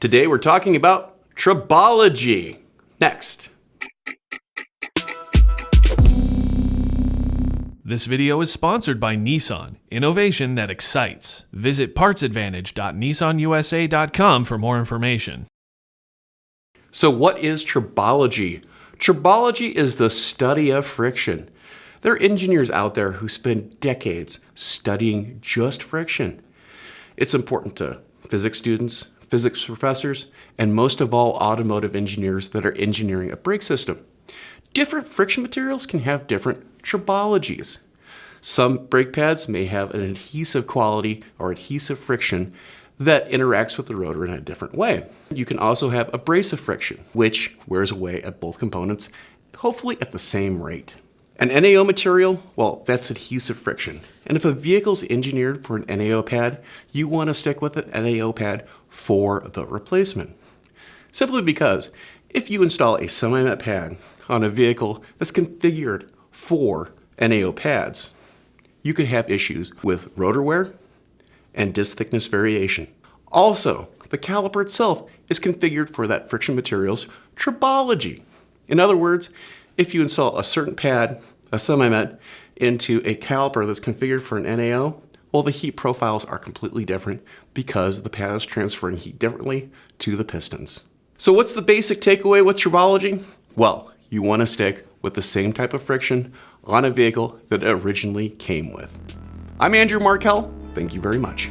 Today we're talking about tribology. Next. This video is sponsored by Nissan, innovation that excites. Visit partsadvantage.nissanusa.com for more information. So what is tribology? Tribology is the study of friction. There are engineers out there who spend decades studying just friction. It's important to physics students, physics professors, and most of all automotive engineers that are engineering a brake system. Different friction materials can have different tribologies. Some brake pads may have an adhesive quality or adhesive friction that interacts with the rotor in a different way. You can also have abrasive friction, which wears away at both components, hopefully at the same rate. An NAO material, well, that's adhesive friction. And if a vehicle is engineered for an NAO pad, you want to stick with an NAO pad for the replacement. Simply because if you install a semi-met pad on a vehicle that's configured for NAO pads, you could have issues with rotor wear and disc thickness variation. Also, the caliper itself is configured for that friction material's tribology. In other words, if you install a certain pad, a semi-met, into a caliper that's configured for an NAO, well, the heat profiles are completely different because the pad is transferring heat differently to the pistons. So what's the basic takeaway with tribology? Well, you want to stick with the same type of friction on a vehicle that it originally came with. I'm Andrew Markel. Thank you very much.